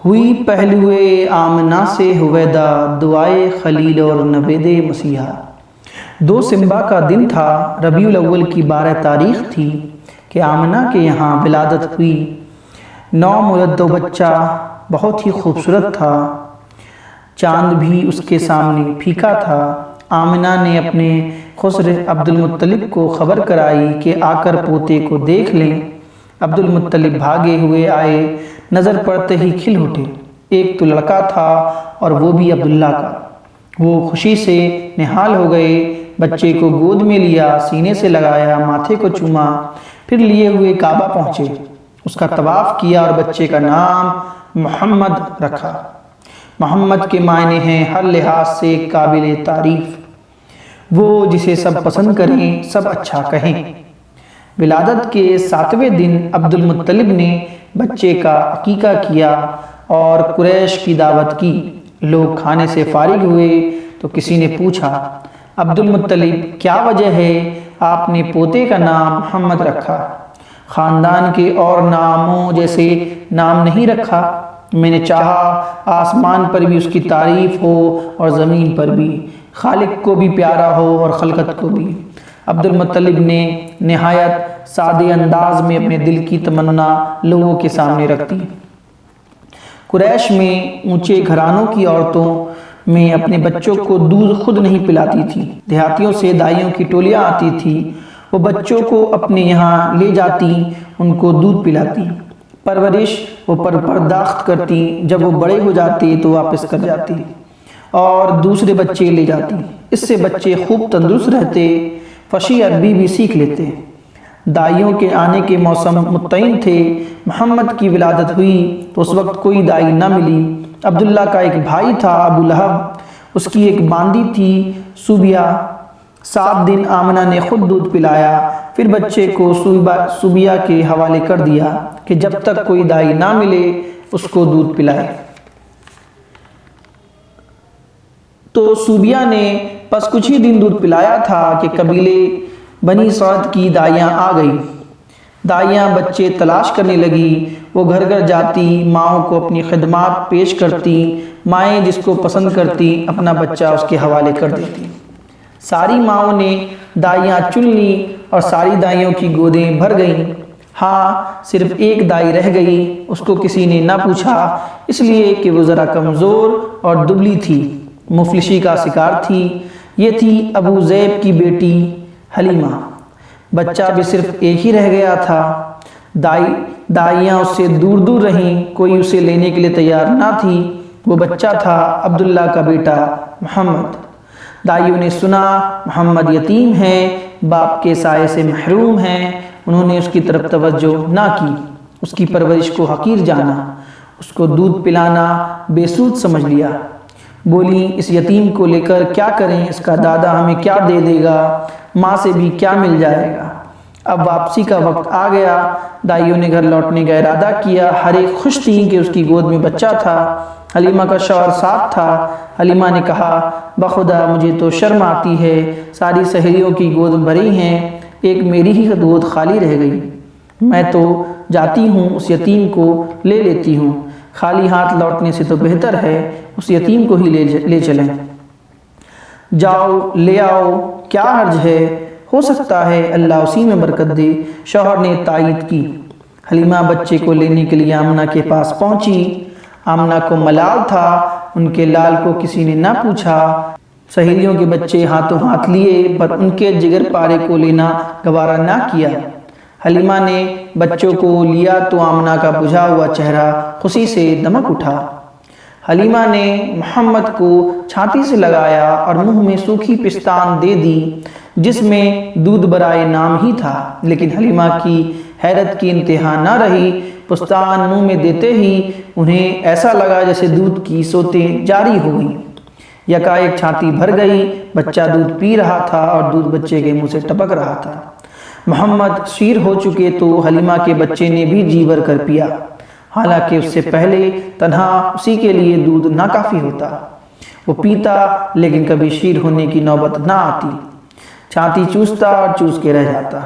ہوئی پہلوئے آمنہ سے ہویدا، دعائے خلیل اور نوید مسیحا۔ 2 سمبا کا دن تھا، ربیع الاول کی 12 تاریخ تھی کہ آمنہ کے یہاں ولادت ہوئی۔ نومولود بچہ بہت ہی خوبصورت تھا، چاند بھی اس کے سامنے پھیکا تھا۔ آمنہ نے اپنے خسر عبد المطلب کو خبر کرائی کہ آ کر پوتے کو دیکھ لیں۔ عبد المطلب بھاگے ہوئے آئے، نظر پڑتے ہی کھل اٹھے۔ ایک تو لڑکا تھا اور وہ بھی عبداللہ کا۔ وہ خوشی سے نہال ہو گئے، بچے کو گود میں لیا، سینے سے لگایا، ماتھے کو چوما، پھر لیے ہوئے کعبہ پہنچے، اس کا طواف کیا اور بچے کا نام محمد رکھا۔ محمد کے معنی ہیں ہر لحاظ سے قابل تعریف، وہ جسے سب پسند کریں، سب اچھا کہیں۔ ولادت کے 7ویں دن عبد المطلب نے بچے کا عقیقہ کیا اور قریش کی دعوت کی۔ لوگ کھانے سے فارغ ہوئے تو کسی نے پوچھا، عبد المطلب کیا وجہ ہے آپ نے پوتے کا نام محمد رکھا؟ خاندان کے اور ناموں جیسے نام نہیں رکھا؟ میں نے چاہا آسمان پر بھی اس کی تعریف ہو اور زمین پر بھی، خالق کو بھی پیارا ہو اور خلقت کو بھی۔ عبد المطلب نے نہایت سادے انداز میں اپنے دل کی تمنا لوگوں کے سامنے رکھ دی۔ قریش میں اونچے گھرانوں کی عورتوں میں اپنے بچوں کو دودھ خود نہیں پلاتی تھی، دیہاتیوں سے دائیوں کی ٹولیاں آتی تھی، وہ بچوں کو اپنے یہاں لے جاتی، ان کو دودھ پلاتی، پرورش وہ پرداخت کرتی، جب وہ بڑے ہو جاتے تو واپس کر جاتی اور دوسرے بچے لے جاتی۔ اس سے بچے خوب تندرست رہتے، فصیح عربی بھی سیکھ لیتے۔ دائیوں کے آنے کے موسم متعین تھے۔ محمد کی ولادت ہوئی تو اس وقت کوئی دائی نہ ملی۔ عبداللہ کا ایک بھائی تھا ابو لہب، اس کی ایک باندی تھی سوبیہ۔ 7 دن آمنہ نے خود دودھ پلایا، پھر بچے کو سوبیہ کے حوالے کر دیا کہ جب تک کوئی دائی نہ ملے اس کو دودھ پلائے۔ تو سوبیہ نے پس کچھ ہی دن دودھ پلایا تھا کہ قبیلے بنی سعد کی دائیاں آ گئی۔ دائیاں بچے تلاش کرنے لگی، وہ گھر گھر جاتی، ماؤں کو اپنی خدمات پیش کرتی، مائیں جس کو پسند کرتی اپنا بچہ اس کے حوالے کر دیتی۔ ساری ماؤں نے دائیاں چن لی اور ساری دائیوں کی گودیں بھر گئیں۔ ہاں، صرف ایک دائی رہ گئی، اس کو کسی نے نہ پوچھا، اس لیے کہ وہ ذرا کمزور اور دبلی تھی، مفلسی کا شکار تھی۔ یہ تھی ابو ذئب کی بیٹی حلیمہ۔ بچہ بھی صرف ایک ہی رہ گیا تھا۔ دائیاں اس سے دور دور رہیں، کوئی اسے لینے کے لیے تیار نہ تھی۔ وہ بچہ تھا عبداللہ کا بیٹا محمد۔ دائیوں نے سنا محمد یتیم ہے، باپ کے سائے سے محروم ہیں، انہوں نے اس کی طرف توجہ نہ کی، اس کی پرورش کو حقیر جانا، اس کو دودھ پلانا بے سود سمجھ لیا۔ بولی، اس یتیم کو لے کر کیا کریں، اس کا دادا ہمیں کیا دے دے گا، ماں سے بھی کیا مل جائے گا۔ اب واپسی کا وقت آ گیا، دائیوں نے گھر لوٹنے کا ارادہ کیا۔ ہر ایک خوش تھی کہ اس کی گود میں بچہ تھا۔ حلیمہ کا شوہر ساتھ تھا۔ حلیمہ نے کہا، بخدا مجھے تو شرم آتی ہے، ساری سہیلیوں کی گود بھری ہیں، ایک میری ہی گود خالی رہ گئی، میں تو جاتی ہوں اس یتیم کو لے لیتی ہوں، خالی ہاتھ لوٹنے سے تو بہتر ہے اس یتیم کو ہی لے چلیں۔ جاؤ لے آؤ، کیا حرج ہے، ہو سکتا ہے اللہ اسی میں برکت دے۔ شوہر نے تائید کی۔ حلیمہ بچے کو لینے کے لیے آمنہ کے پاس پہنچی۔ آمنہ کو ملال تھا، ان کے لال کو کسی نے نہ پوچھا۔ سہیلیوں کے بچے ہاتھوں ہاتھ لیے پر ان کے جگر پارے کو لینا گوارا نہ کیا۔ حلیمہ نے بچوں کو لیا تو آمنہ کا بجھا ہوا چہرہ خوشی سے دمک اٹھا۔ حلیمہ نے محمد کو چھاتی سے لگایا اور منہ میں سوکھی پستان دے دی جس میں دودھ برائے نام ہی تھا، لیکن حلیمہ کی حیرت کی انتہا نہ رہی۔ پستان منہ میں دیتے ہی انہیں ایسا لگا جیسے دودھ کی سوتیں جاری ہو گئیں۔ یکایک چھاتی بھر گئی، بچہ دودھ پی رہا تھا اور دودھ بچے کے منہ سے ٹپک رہا تھا۔ محمد شیر ہو چکے تو حلیمہ کے بچے نے بھی جی بھر کر پیا، حالانکہ اس سے پہلے تنہا اسی کے لیے دودھ ناکافی ہوتا، وہ پیتا لیکن کبھی شیر ہونے کی نوبت نہ آتی، چھاتی چوستا اور چوس کے رہ جاتا۔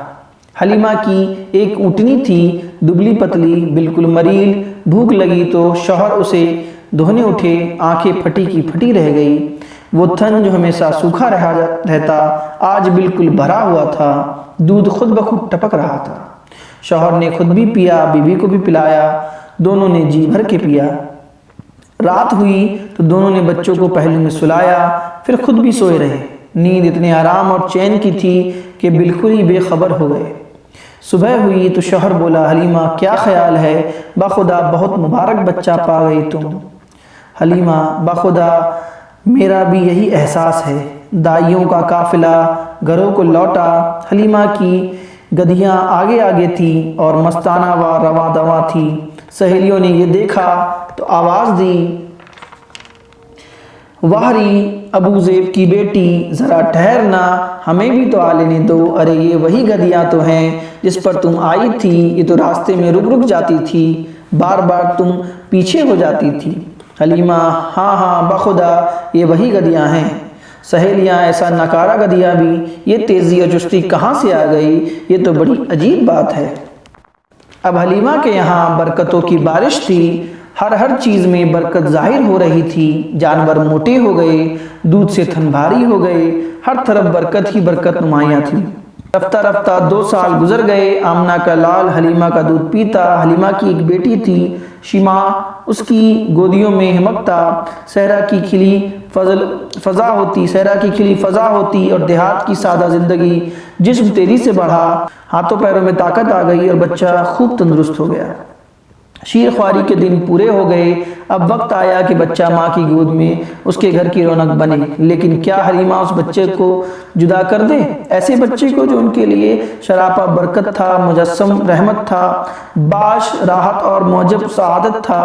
حلیمہ کی ایک اونٹنی تھی، دبلی پتلی، بالکل مریل، بھوک لگی تو شوہر اسے دھونے اٹھے، آنکھیں پھٹی کی پھٹی رہ گئی۔ وہ تھن جو ہمیشہ سوکھا رہتا آج بالکل بھرا ہوا تھا، دودھ خود بخود ٹپک رہا تھا۔ شوہر نے خود بھی پیا، بیوی کو بھی پلایا، دونوں نے جی بھر کے پیا۔ رات ہوئی تو دونوں نے بچوں کو پہلو میں سلایا، پھر خود بھی سوئے رہے۔ نیند اتنے آرام اور چین کی تھی کہ بالکل ہی بے خبر ہو گئے۔ صبح ہوئی تو شوہر بولا، حلیمہ کیا خیال ہے؟ بخدا بہت مبارک بچہ پا گئی تم۔ حلیمہ، بخدا میرا بھی یہی احساس ہے۔ دائیوں کا قافلہ گھروں کو لوٹا، حلیمہ کی گدھیاں آگے آگے تھی اور مستانہ و رواں دواں تھی۔ سہیلیوں نے یہ دیکھا تو آواز دی، واہری ابو زیب کی بیٹی، ذرا ٹھہرنا، ہمیں بھی تو آ لینے دو۔ ارے یہ وہی گدھیاں تو ہیں جس پر تم آئی تھی، یہ تو راستے میں رک رک جاتی تھی، بار بار تم پیچھے ہو جاتی تھی۔ حلیمہ، ہاں ہاں بخدا یہ وہی گدھیاں ہیں۔ سہیلیاں، ایسا نکارا گدھیاں بھی، یہ تیزی اور چستی کہاں سے آ گئی؟ یہ تو بڑی عجیب بات ہے۔ اب حلیمہ کے یہاں برکتوں کی بارش تھی، ہر چیز میں برکت ظاہر ہو رہی تھی۔ جانور موٹے ہو گئے، دودھ سے تھن بھاری ہو گئے، ہر طرف برکت ہی برکت نمایاں تھی۔ رفتہ رفتہ 2 سال گزر گئے۔ آمنہ کا لال حلیمہ کا دودھ پیتا۔ حلیمہ کی ایک بیٹی تھی شیما، اس کی گودیوں میں ہمکتا۔ صحرا کی کھلی فضا ہوتی اور دیہات کی سادہ زندگی۔ جسم تیزی سے بڑھا، ہاتھوں پیروں میں طاقت آ گئی اور بچہ خوب تندرست ہو گیا۔ شیر خواری کے دن پورے ہو گئے۔ اب وقت آیا کہ بچہ ماں کی گود میں اس کے گھر کی رونق بنے، لیکن کیا حلیمہ اس بچے کو جدا کر دے؟ ایسے بچے کو جو ان کے لیے شراپا برکت تھا، مجسم رحمت تھا، باعث راحت اور موجب سعادت تھا۔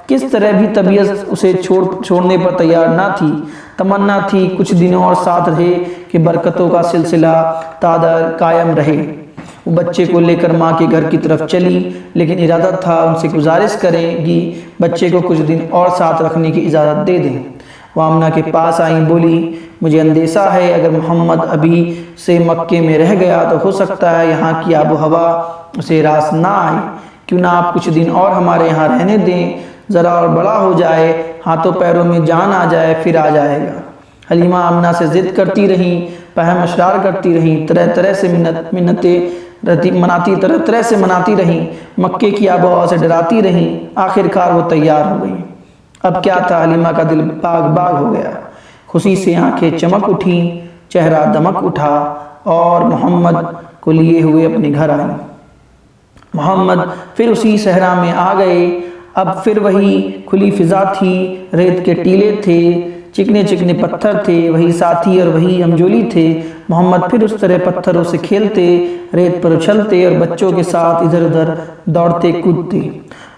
کس طرح بھی طبیعت اسے چھوڑنے پر تیار نہ تھی۔ تمنا تھی کچھ دنوں اور ساتھ رہے کہ برکتوں کا سلسلہ قائم رہے۔ وہ بچے کو لے کر ماں کے گھر کی طرف چلی، لیکن ارادہ تھا ان سے گزارش کرے گی بچے کو کچھ دن اور ساتھ رکھنے کی اجازت دے دیں۔ وہ آمنہ کے پاس آئیں، بولی، مجھے اندیشہ ہے اگر محمد ابھی سے مکے میں رہ گیا تو ہو سکتا ہے یہاں کی آب و ہوا اسے راس نہ آئے۔ کیوں نہ آپ کچھ دن اور ہمارے یہاں رہنے دیں، ذرا اور بڑا ہو جائے، ہاتھوں پیروں میں جان آ جائے، پھر آ جائے گا۔ حلیمہ آمنہ سے ضد کرتی رہیں، پہم اشرار کرتی رہیں، طرح طرح سے مناتی رہیں، مکے کی آب و ہوا سے ڈراتی رہیں۔ آخرکار وہ تیار ہو گئیں۔ اب کیا تھا، حلیمہ کا دل باغ باغ ہو گیا۔ خوشی سے آنکھیں چمک اٹھیں، چہرہ دمک اٹھا اور محمد کو لیے ہوئے اپنے گھر آئیں۔ محمد پھر اسی صحرا میں آ گئے۔ اب پھر وہی کھلی فضا تھی، ریت کے ٹیلے تھے، چکنے چکنے پتھر تھے، وہی ساتھی اور وہی ہمجولی تھے۔ محمد پھر اس طرح پتھروں سے کھیلتے، ریت پر اچھلتے اور بچوں کے ساتھ ادھر ادھر دوڑتے کودتے۔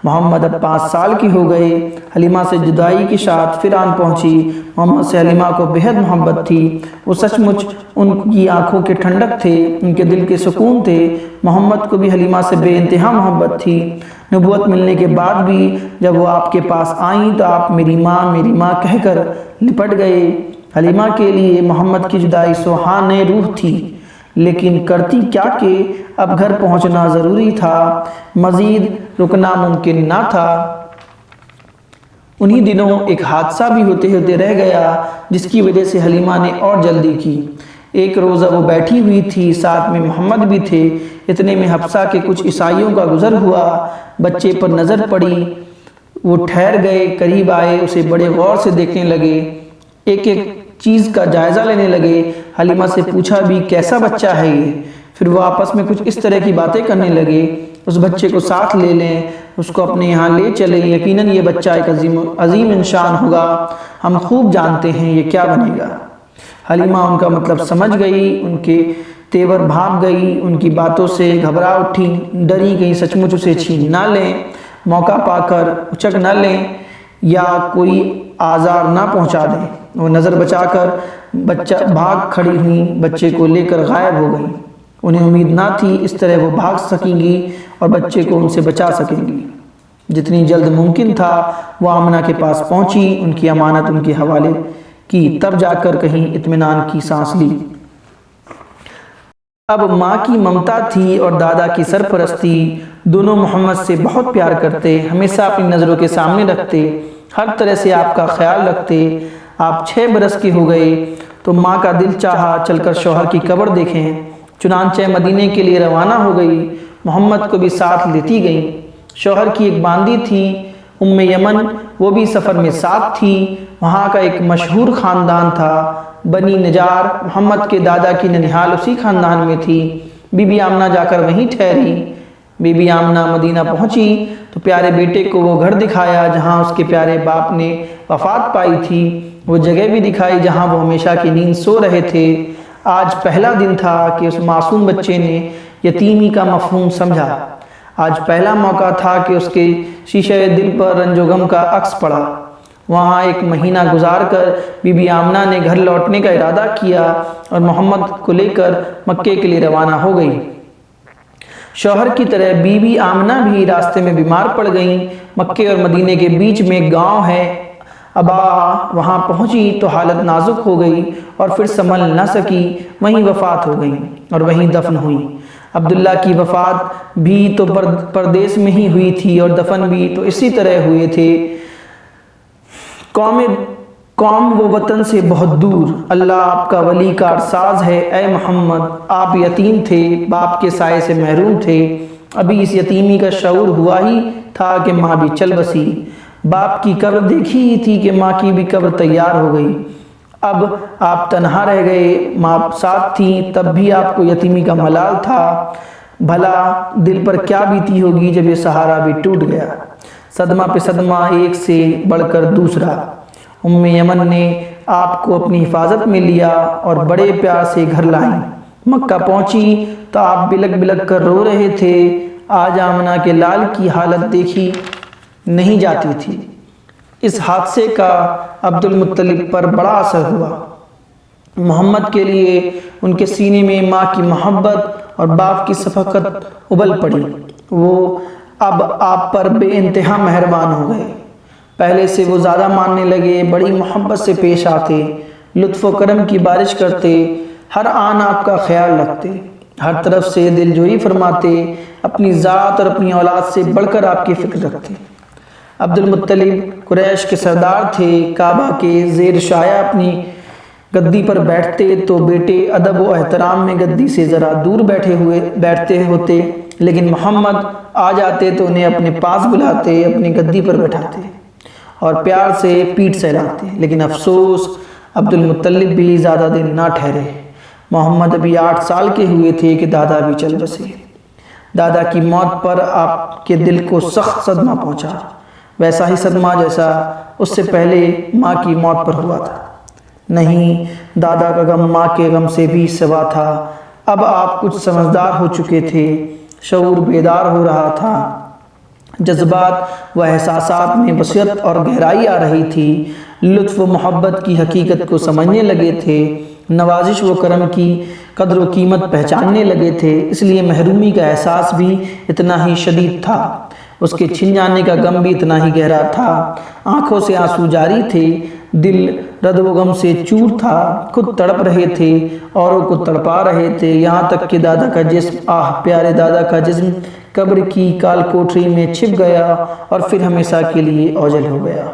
محمد اب 5 سال کی ہو گئے۔ حلیمہ سے جدائی کی شات پھر آن پہنچی۔ محمد سے حلیمہ کو بہت محبت تھی۔ وہ سچ مچ ان کی آنکھوں کے ٹھنڈک تھے، ان کے دل کے سکون تھے۔ محمد کو بھی حلیمہ سے بے انتہا محبت تھی۔ نبوت ملنے کے بعد بھی جب وہ آپ کے پاس آئیں تو آپ میری ماں کہہ کر لپٹ گئے۔ حلیمہ کے لیے محمد کی جدائی سوہان روح تھی، لیکن کرتی کیا کہ اب گھر پہنچنا ضروری تھا، مزید رکنا ممکن نہ تھا۔ انہی دنوں ایک حادثہ بھی ہوتے رہ گیا جس کی وجہ سے حلیمہ نے اور جلدی کی۔ ایک روزہ وہ بیٹھی ہوئی تھی، ساتھ میں محمد بھی تھے۔ اتنے میں حفصہ کے کچھ عیسائیوں کا گزر ہوا، بچے پر نظر پڑی، وہ ٹھہر گئے، قریب آئے، اسے بڑے غور سے دیکھنے لگے، ایک ایک چیز کا جائزہ لینے لگے۔ حلیمہ سے پوچھا بھی، کیسا بچہ ہے یہ؟ پھر وہ آپس میں کچھ اس طرح کی باتیں کرنے لگے، اس بچے کو ساتھ لے لیں، اس کو اپنے یہاں لے چلیں، یقیناً یہ بچہ ایک عظیم انسان ہوگا، ہم خوب جانتے ہیں یہ کیا بنے گا۔ حلیمہ ان کا مطلب سمجھ گئی، ان کے تیور بھانپ گئی، ان کی باتوں سے گھبرا اٹھی، ڈری کہیں سچ مچ اسے چھین نہ لیں، موقع پا کر اچک نہ لیں یا کوئی آزار نہ پہنچا دیں۔ وہ نظر بچا کر بھاگ کھڑی ہوئیں، بچے کو لے کر غائب ہو گئیں۔ انہیں امید نہ تھی اس طرح وہ بھاگ سکیں گی اور بچے کو ان سے بچا سکیں گی۔ جتنی جلد ممکن تھا وہ آمنہ کے پاس پہنچی، ان کی امانت ان کے حوالے کی، تب جا کر کہیں اطمینان کی سانس لی۔ اب ماں کی ممتا تھی اور دادا کی سرپرستی، دونوں محمد سے بہت پیار کرتے، ہمیشہ اپنی نظروں کے سامنے رکھتے، ہر طرح سے آپ کا خیال رکھتے۔ آپ 6 برس کے ہو گئے تو ماں کا دل چاہا چل کر شوہر کی قبر دیکھیں، چنانچہ مدینے کے لیے روانہ ہو گئی، محمد کو بھی ساتھ لیتی گئیں۔ شوہر کی ایک باندی تھی ام یمن، وہ بھی سفر میں ساتھ تھی۔ وہاں کا ایک مشہور خاندان تھا بنی نجار، محمد کے دادا کی ننیھال اسی خاندان میں تھی۔ بی بی آمنہ جا کر وہیں ٹھہری۔ بی بی آمنہ مدینہ پہنچی تو پیارے بیٹے کو وہ گھر دکھایا جہاں اس کے پیارے باپ نے وفات پائی تھی، وہ جگہ بھی دکھائی جہاں وہ ہمیشہ کی نیند سو رہے تھے۔ آج پہلا دن تھا کہ اس معصوم بچے نے یتیمی کا مفہوم سمجھا۔ آج پہلا موقع تھا کہ اس کے شیشہ دل پر رنج و غم کا عکس پڑا۔ وہاں 1 مہینہ گزار کر بی بی آمنہ نے گھر لوٹنے کا ارادہ کیا اور محمد کو لے کر مکے کے لیے روانہ ہو گئی۔ شوہر کی طرح بی بی آمنہ بھی راستے میں بیمار پڑ گئیں۔ مکے اور مدینے کے بیچ میں ایک گاؤں ہے ابا، وہاں پہنچی تو حالت نازک ہو گئی اور پھر سنبھل نہ سکی، وہیں وفات ہو گئی اور وہیں دفن ہوئی۔ عبداللہ کی وفات بھی تو پردیس میں ہی ہوئی تھی اور دفن بھی تو اسی طرح ہوئے تھے۔ قوم و وطن سے بہت دور، اللہ آپ کا ولی کارساز ہے۔ اے محمد، آپ یتیم تھے، باپ کے سائے سے محروم تھے، ابھی اس یتیمی کا شعور ہوا ہی تھا کہ ماں بھی چل بسی۔ باپ کی قبر دیکھی ہی تھی کہ ماں کی بھی قبر تیار ہو گئی۔ اب آپ تنہا رہ گئے، ماں ساتھ تھیں، تب بھی آپ کو یتیمی کا ملال تھا۔ بھلا دل پر کیا بیتی ہوگی جب یہ سہارا بھی ٹوٹ گیا۔ صدمہ پہ صدمہ، ایک سے بڑھ کر دوسرا۔ ام یمن نے آپ کو اپنی حفاظت میں لیا اور بڑے پیار سے گھر لائیں۔ مکہ پہنچی تو آپ بلک بلک کر رو رہے تھے۔ آج آمنہ کے لال کی حالت دیکھی نہیں جاتی تھی۔ اس حادثے کا عبد المطلب پر بڑا اثر ہوا۔ محمد کے لیے ان کے سینے میں ماں کی محبت اور باپ کی شفقت ابل پڑی۔ وہ اب آپ پر بے انتہا مہربان ہو گئے۔ پہلے سے وہ زیادہ ماننے لگے، بڑی محبت سے پیش آتے، لطف و کرم کی بارش کرتے، ہر آن آپ کا خیال رکھتے، ہر طرف سے دلجوئی فرماتے، اپنی ذات اور اپنی اولاد سے بڑھ کر آپ کی فکر رکھتے۔ عبد المطلب قریش کے سردار تھے۔ کعبہ کے زیر شایہ اپنی گدی پر بیٹھتے تو بیٹے ادب و احترام میں گدی سے ذرا دور بیٹھتے ہوتے، لیکن محمد آ جاتے تو انہیں اپنے پاس بلاتے، اپنی گدی پر بیٹھاتے اور پیار سے پیٹھ سہلاتے۔ لیکن افسوس، عبد المطلب بھی زیادہ دن نہ ٹھہرے۔ محمد ابھی 8 سال کے ہوئے تھے کہ دادا بھی چل بسے۔ دادا کی موت پر آپ کے دل کو سخت صدمہ پہنچا، ویسا ہی صدمہ جیسا اس سے پہلے ماں کی موت پر ہوا تھا۔ نہیں، دادا کا غم ماں کے غم سے بھی سوا تھا۔ اب آپ کچھ سمجھدار ہو چکے تھے، شعور بیدار ہو رہا تھا، جذبات و احساسات میں وسعت اور گہرائی آ رہی تھی، لطف و محبت کی حقیقت کو سمجھنے لگے تھے، نوازش و کرم کی قدر و قیمت پہچاننے لگے تھے، اس لیے محرومی کا احساس بھی اتنا ہی شدید تھا، اس کے چھن جانے کا غم بھی اتنا ہی گہرا تھا۔ آنکھوں سے آنسو جاری تھے، دل رد و غم سے چور تھا، خود تڑپ رہے تھے، اوروں کو تڑپا رہے تھے، یہاں تک کہ دادا کا جسم، پیارے دادا کا جسم قبر کی کال کوٹری میں چھپ گیا اور پھر ہمیشہ کے لیے اوجھل ہو گیا۔